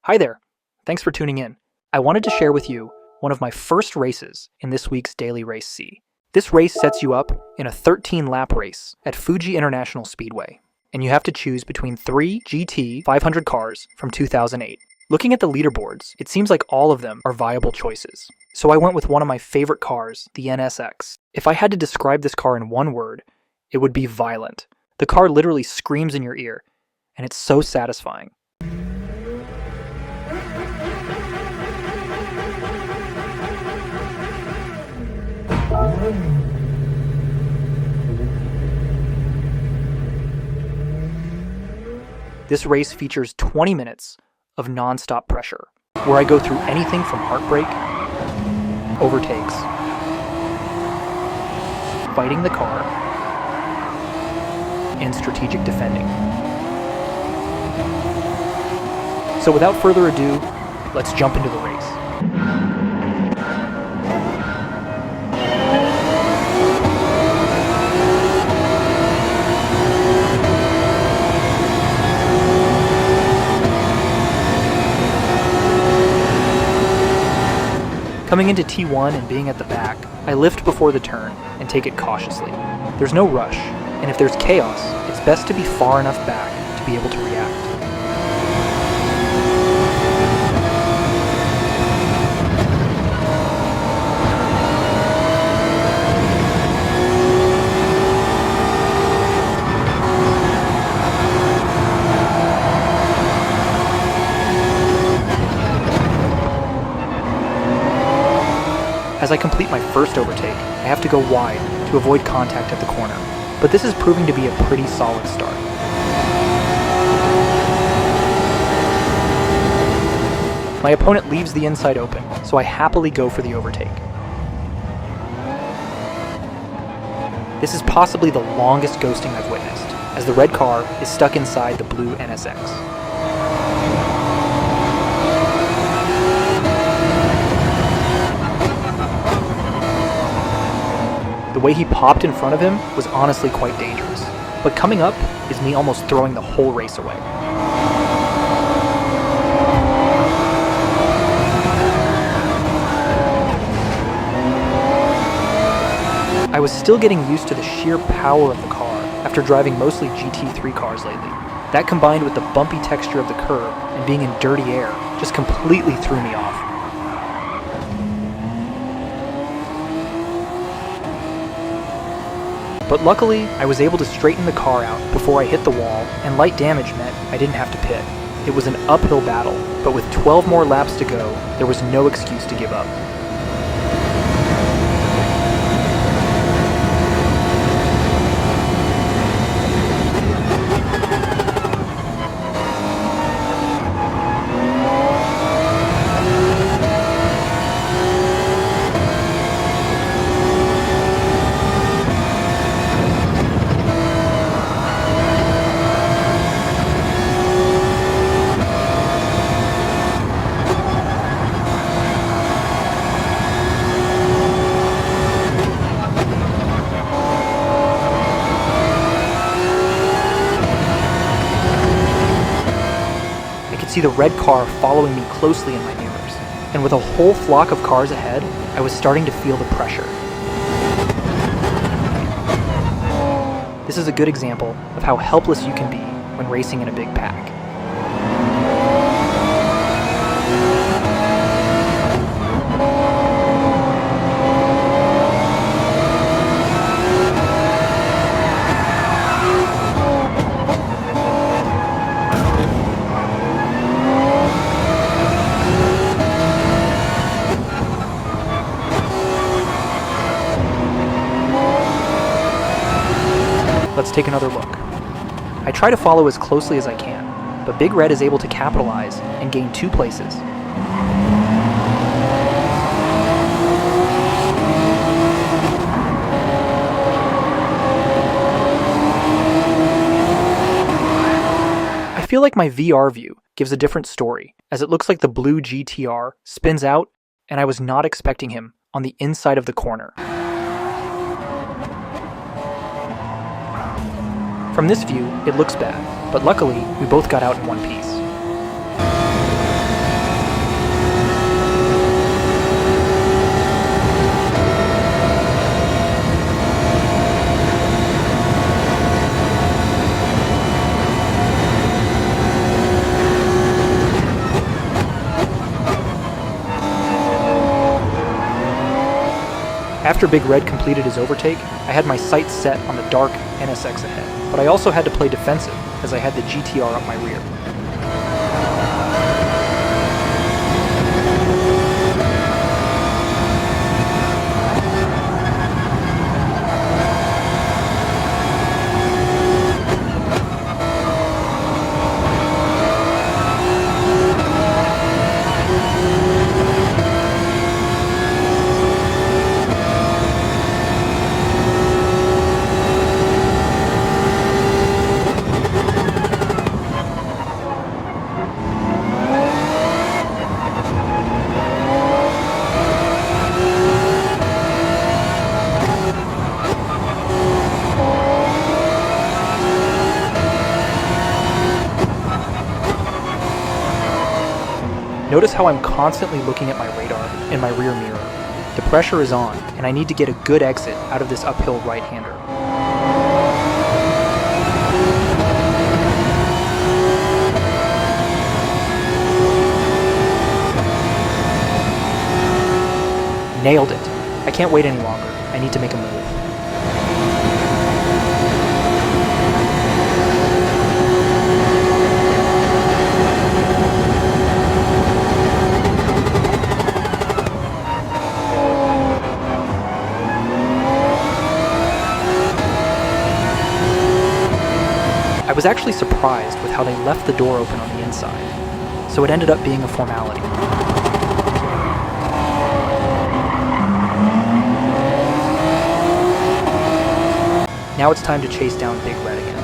Hi there. Thanks for tuning in. I wanted to share with you one of my first races in this week's Daily Race C. This race sets you up in a 13-lap race at Fuji International Speedway, and you have to choose between 3 GT 500 cars from 2008. Looking at the leaderboards, it seems like all of them are viable choices. So I went with one of my favorite cars, the NSX. If I had to describe this car in one word, it would be violent. The car literally screams in your ear, and it's so satisfying. This race features 20 minutes of non-stop pressure, where I go through anything from heartbreak, overtakes, fighting the car, and strategic defending. So without further ado, let's jump into the race. Coming into T1 and being at the back, I lift before the turn and take it cautiously. There's no rush, and if there's chaos, it's best to be far enough back to be able to react. As I complete my first overtake, I have to go wide to avoid contact at the corner, but this is proving to be a pretty solid start. My opponent leaves the inside open, so I happily go for the overtake. This is possibly the longest ghosting I've witnessed, as the red car is stuck inside the blue NSX. The way he popped in front of him was honestly quite dangerous, but coming up is me almost throwing the whole race away. I was still getting used to the sheer power of the car after driving mostly GT3 cars lately. That combined with the bumpy texture of the curb and being in dirty air just completely threw me off. But luckily, I was able to straighten the car out before I hit the wall, and light damage meant I didn't have to pit. It was an uphill battle, but with 12 more laps to go, there was no excuse to give up. See the red car following me closely in my mirrors, and with a whole flock of cars ahead, I was starting to feel the pressure. This is a good example of how helpless you can be when racing in a big pack. Let's take another look. I try to follow as closely as I can, but Big Red is able to capitalize and gain 2 places. I feel like my VR view gives a different story, as it looks like the blue GTR spins out, and I was not expecting him on the inside of the corner. From this view, it looks bad, but luckily, we both got out in one piece. After Big Red completed his overtake, I had my sights set on the dark NSX ahead, but I also had to play defensive as I had the GTR up my rear. Notice how I'm constantly looking at my radar in my rear mirror. The pressure is on, and I need to get a good exit out of this uphill right-hander. Nailed it. I can't wait any longer. I need to make a move. I was actually surprised with how they left the door open on the inside, so it ended up being a formality. Now it's time to chase down Big Red again.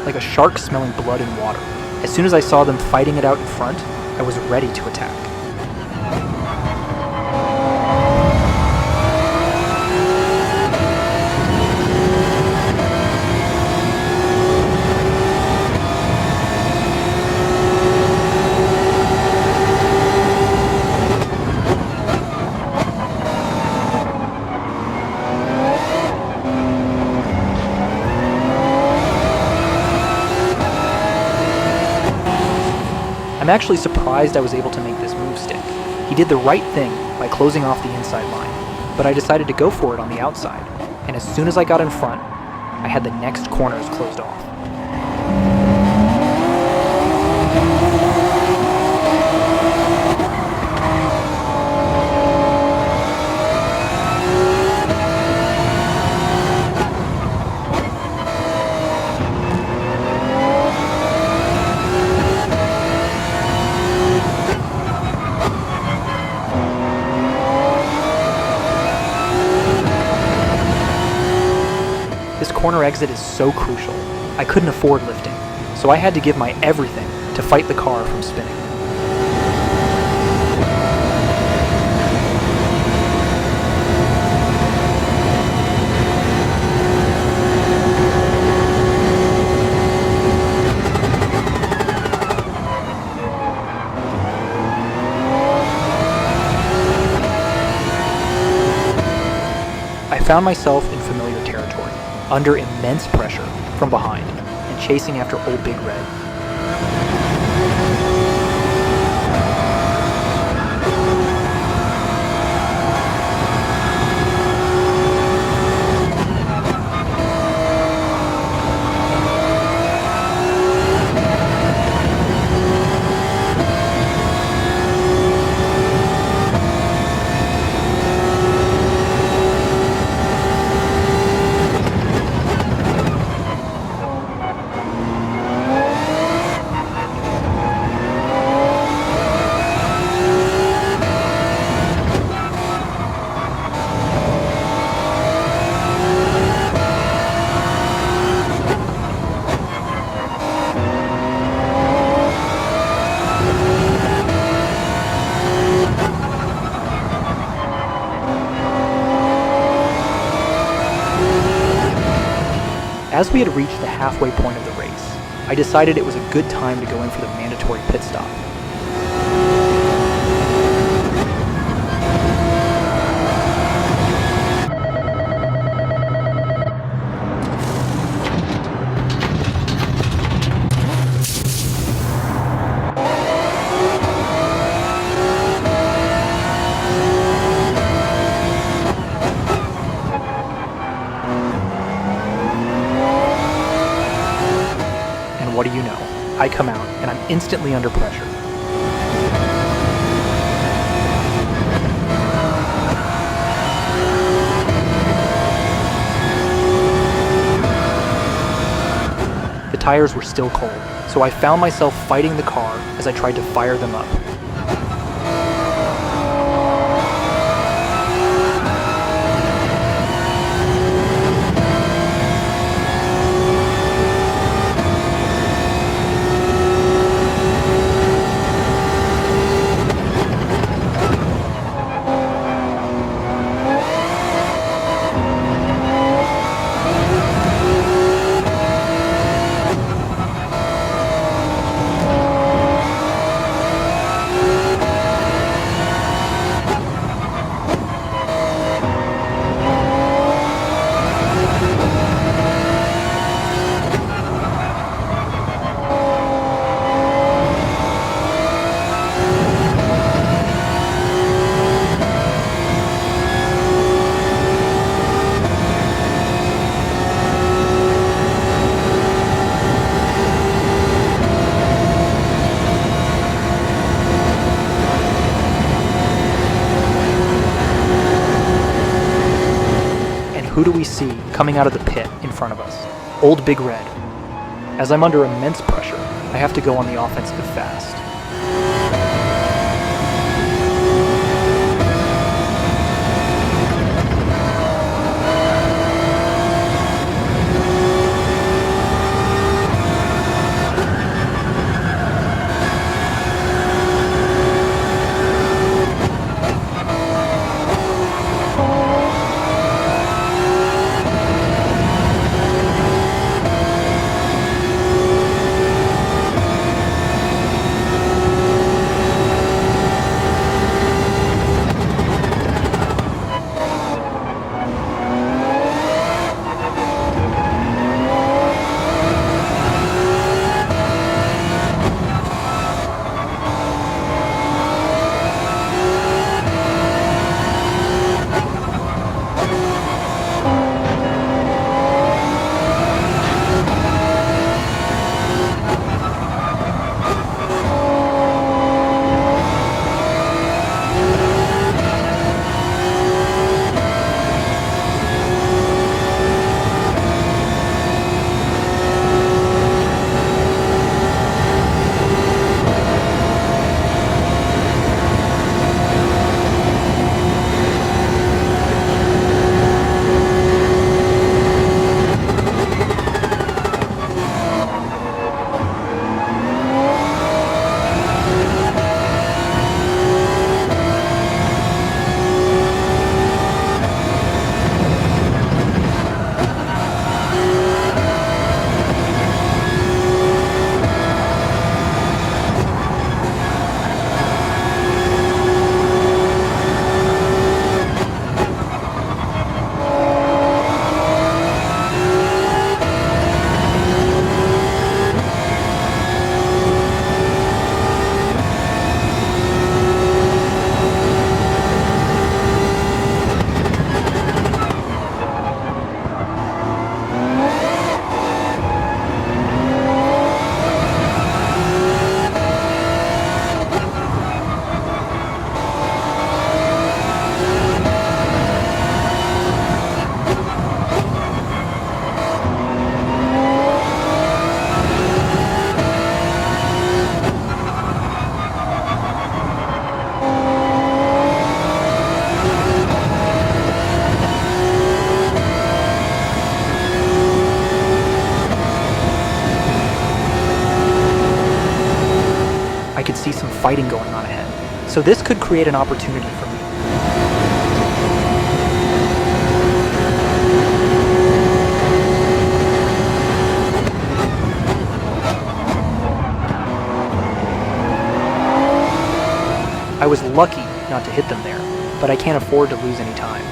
Like a shark smelling blood and water. As soon as I saw them fighting it out in front, I was ready to attack. I'm actually surprised I was able to make this move stick. He did the right thing by closing off the inside line, but I decided to go for it on the outside, and as soon as I got in front, I had the next corners closed off. This corner exit is so crucial. I couldn't afford lifting, so I had to give my everything to fight the car from spinning. found myself in familiar territory, under immense pressure from behind, and chasing after Old Big Red. As we had reached the halfway point of the race, I decided it was a good time to go in for the mandatory pit stop. What do you know? I come out, and I'm instantly under pressure. The tires were still cold, so I found myself fighting the car as I tried to fire them up. Who do we see coming out of the pit in front of us? Old Big Red. As I'm under immense pressure, I have to go on the offensive fast. fighting going on ahead, so this could create an opportunity for me. I was lucky not to hit them there, but I can't afford to lose any time.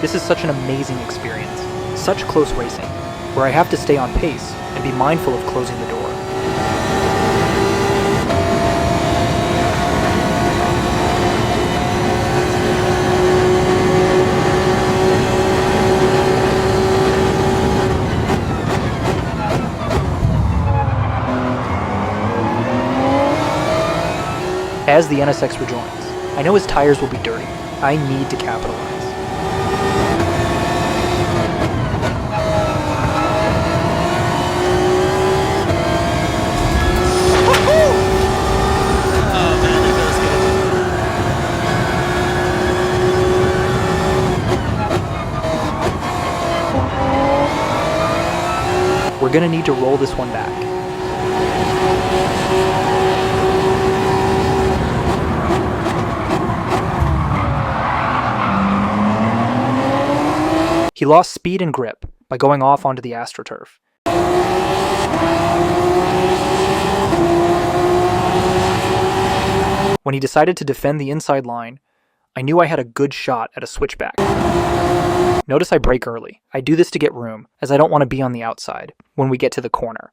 This is such an amazing experience, such close racing, where I have to stay on pace and be mindful of closing the door. As the NSX rejoins, I know his tires will be dirty. I need to capitalize. We're gonna need to roll this one back. He lost speed and grip by going off onto the AstroTurf. When he decided to defend the inside line, I knew I had a good shot at a switchback. Notice I brake early. I do this to get room, as I don't want to be on the outside when we get to the corner.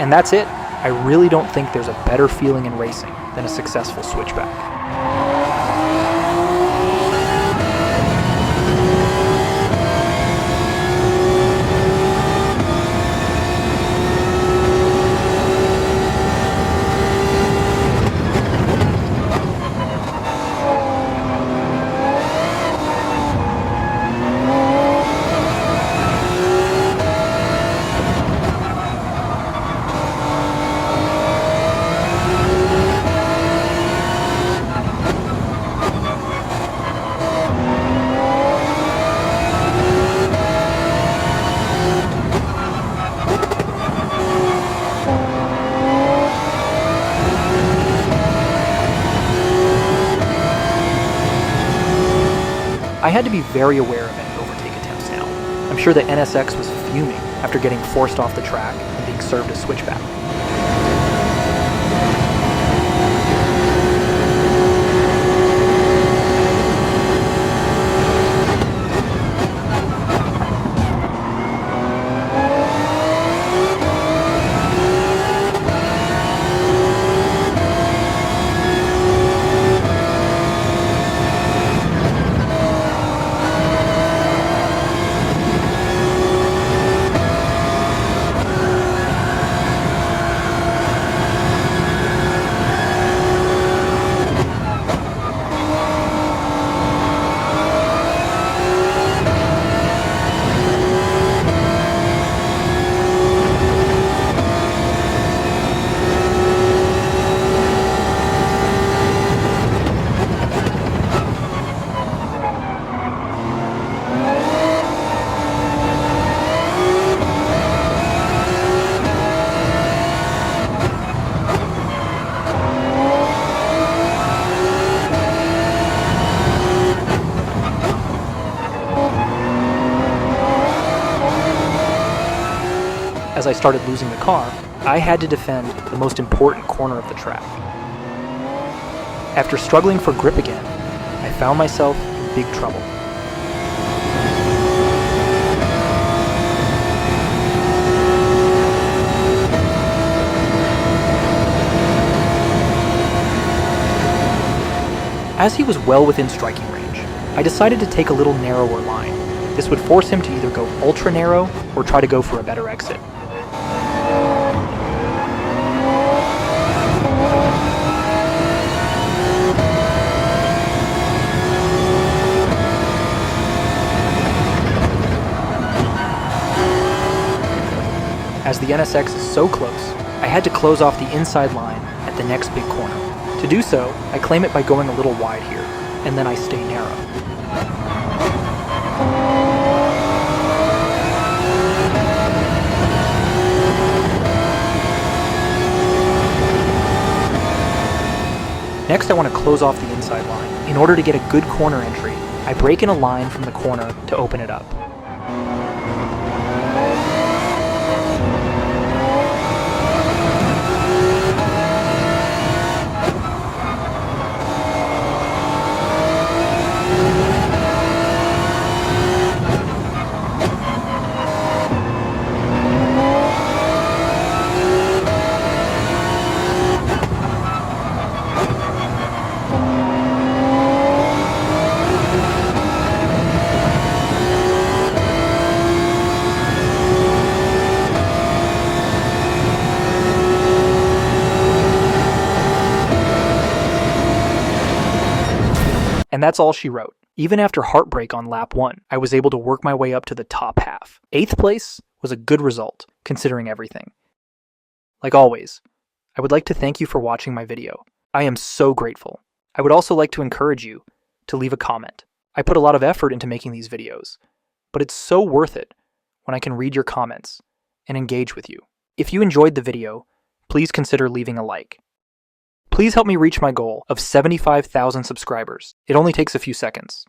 And that's it. I really don't think there's a better feeling in racing than a successful switchback. I had to be very aware of any overtake attempts now. I'm sure that NSX was fuming after getting forced off the track and being served a switchback. as I started losing the car, I had to defend the most important corner of the track. After struggling for grip again, I found myself in big trouble. As he was well within striking range, I decided to take a little narrower line. This would force him to either go ultra narrow or try to go for a better exit. As the NSX is so close, I had to close off the inside line at the next big corner. To do so, I claim it by going a little wide here, and then I stay narrow. Next, I want to close off the inside line. In order to get a good corner entry, I break in a line from the corner to open it up. And that's all she wrote. Even after heartbreak on lap 1, I was able to work my way up to the top half. 8th place was a good result, considering everything. Like always, I would like to thank you for watching my video. I am so grateful. I would also like to encourage you to leave a comment. I put a lot of effort into making these videos, but it's so worth it when I can read your comments and engage with you. If you enjoyed the video, please consider leaving a like. Please help me reach my goal of 75,000 subscribers. It only takes a few seconds.